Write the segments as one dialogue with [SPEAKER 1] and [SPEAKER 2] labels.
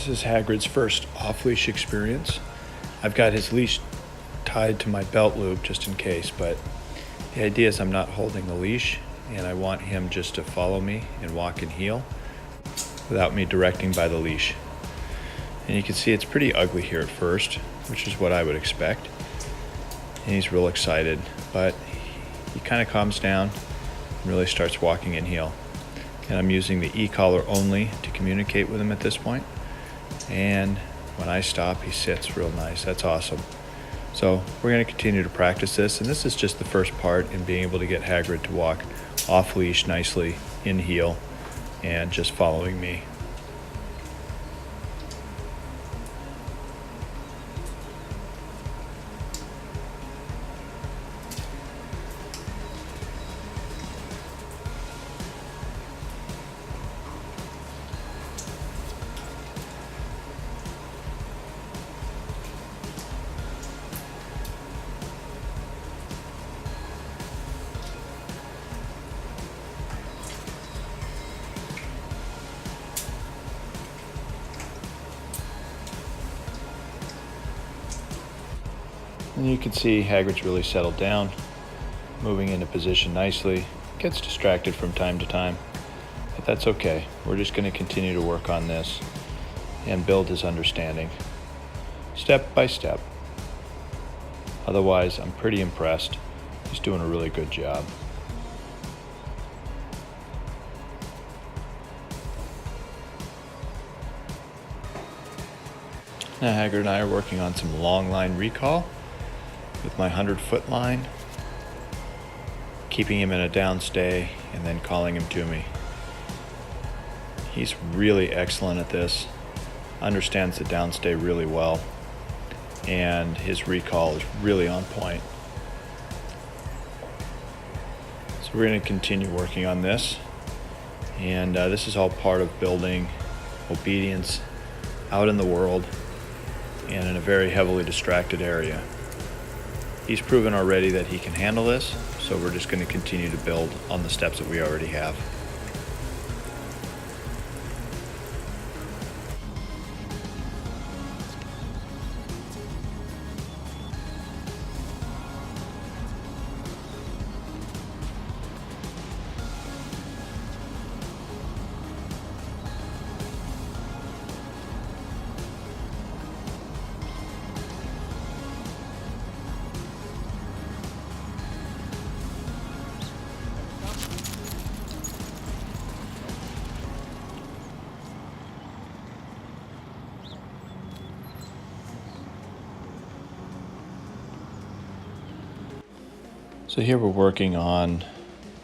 [SPEAKER 1] This is Hagrid's first off-leash experience. I've got his leash tied to my belt loop just in case, but the idea is I'm not holding the leash and I want him just to follow me and walk and heel without me directing by the leash. And you can see it's pretty ugly here at first, which is what I would expect. And he's real excited, but he kind of calms down and really starts walking and heel. And I'm using the e-collar only to communicate with him at this point. And when I stop, he sits real nice. That's awesome. So we're going to continue to practice this, and this is just the first part in being able to get Hagrid to walk off leash nicely in heel and just following me. And you can see Hagrid's really settled down, moving into position nicely. Gets distracted from time to time, but that's okay. We're just going to continue to work on this and build his understanding, step by step. Otherwise, I'm pretty impressed. He's doing a really good job. Now Hagrid and I are working on some long line recall with my 100-foot line, keeping him in a downstay and then calling him to me. He's really excellent at this, understands the downstay really well, and his recall is really on point. So we're going to continue working on this, and this is all part of building obedience out in the world and in a very heavily distracted area. He's proven already that he can handle this, so we're just going to continue to build on the steps that we already have. So here we're working on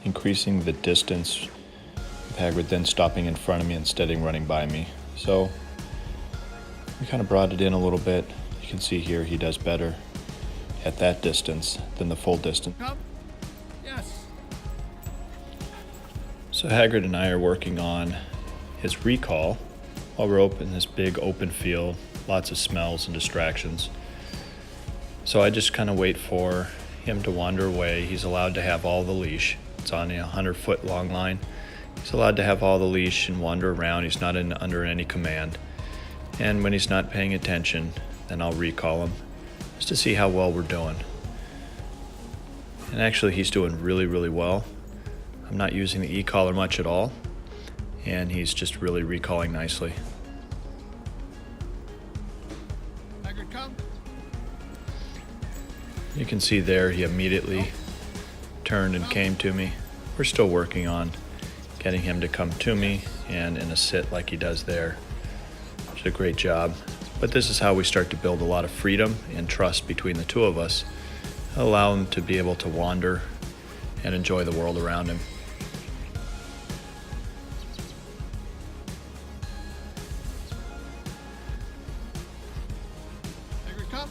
[SPEAKER 1] increasing the distance with Hagrid then stopping in front of me instead of running by me. So we kind of brought it in a little bit. You can see here he does better at that distance than the full distance.
[SPEAKER 2] Come. Yes.
[SPEAKER 1] So Hagrid and I are working on his recall while we're in this big open field, lots of smells and distractions. So I just kind of wait for him to wander away. He's allowed to have all the leash. It's on a 100-foot long line. He's allowed to have all the leash and wander around. He's not under any command. And when he's not paying attention, then I'll recall him just to see how well we're doing. And actually he's doing really, really well. I'm not using the e-collar much at all, and he's just really recalling nicely.
[SPEAKER 2] Hagrid, come.
[SPEAKER 1] You can see there he immediately turned and came to me. We're still working on getting him to come to me and in a sit like he does there. Did a great job. But this is how we start to build a lot of freedom and trust between the two of us. Allow him to be able to wander and enjoy the world around him.
[SPEAKER 2] Hagrid, come.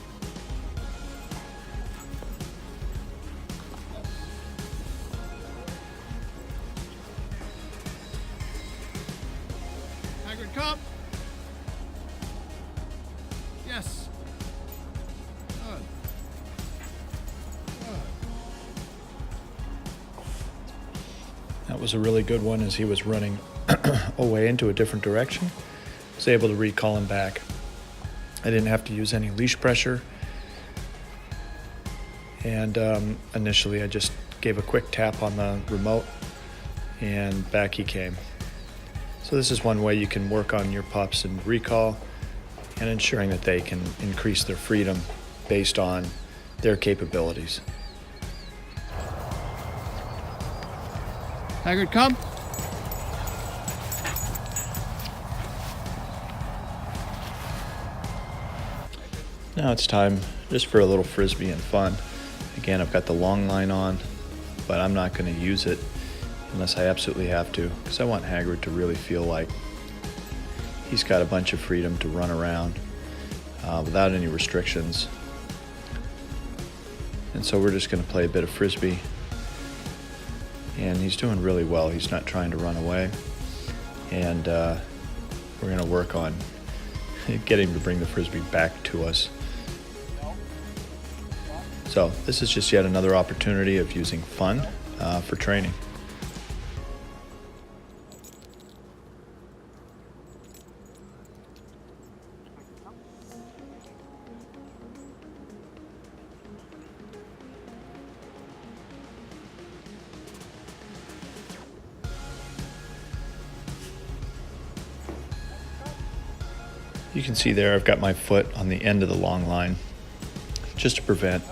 [SPEAKER 2] Hagrid, come. Yes. Good. Good.
[SPEAKER 1] That was a really good one as he was running away into a different direction. was able to recall him back. I didn't have to use any leash pressure. And initially I just gave a quick tap on the remote and back he came. So this is one way you can work on your pups and recall and ensuring that they can increase their freedom based on their capabilities.
[SPEAKER 2] Hagrid, come.
[SPEAKER 1] Now it's time just for a little frisbee and fun. Again, I've got the long line on, but I'm not going to use it unless I absolutely have to, because I want Hagrid to really feel like he's got a bunch of freedom to run around without any restrictions. And so we're just going to play a bit of frisbee. And he's doing really well. He's not trying to run away. And we're going to work on getting him to bring the frisbee back to us. So this is just yet another opportunity of using fun for training. You can see there I've got my foot on the end of the long line just to prevent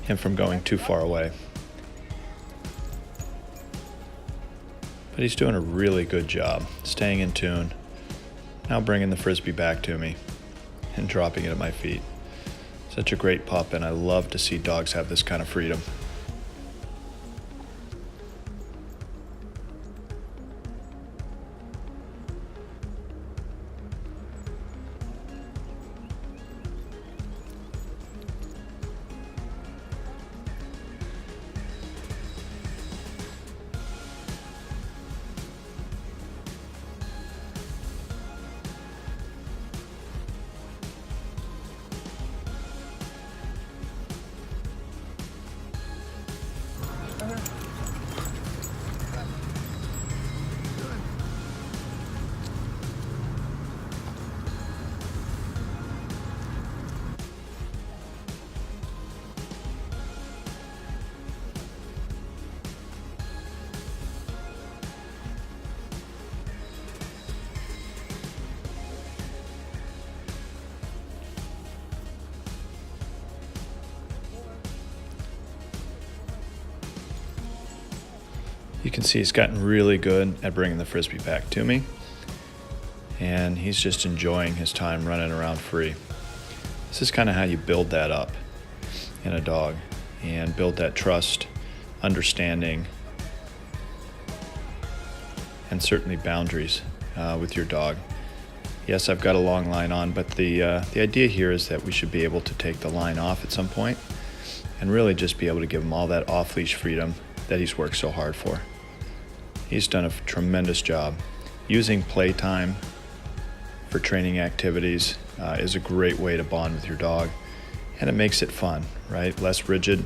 [SPEAKER 1] him from going too far away. But he's doing a really good job staying in tune, now bringing the frisbee back to me and dropping it at my feet. Such a great pup, and I love to see dogs have this kind of freedom. You can see he's gotten really good at bringing the frisbee back to me, and he's just enjoying his time running around free. This is kind of how you build that up in a dog and build that trust, understanding, and certainly boundaries with your dog. Yes, I've got a long line on, but the idea here is that we should be able to take the line off at some point and really just be able to give him all that off-leash freedom that he's worked so hard for. He's done a tremendous job. Using playtime for training activities is a great way to bond with your dog, and it makes it fun, right? Less rigid,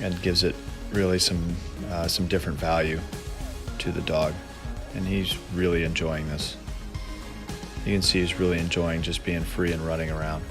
[SPEAKER 1] and gives it really some different value to the dog. And he's really enjoying this. You can see he's really enjoying just being free and running around.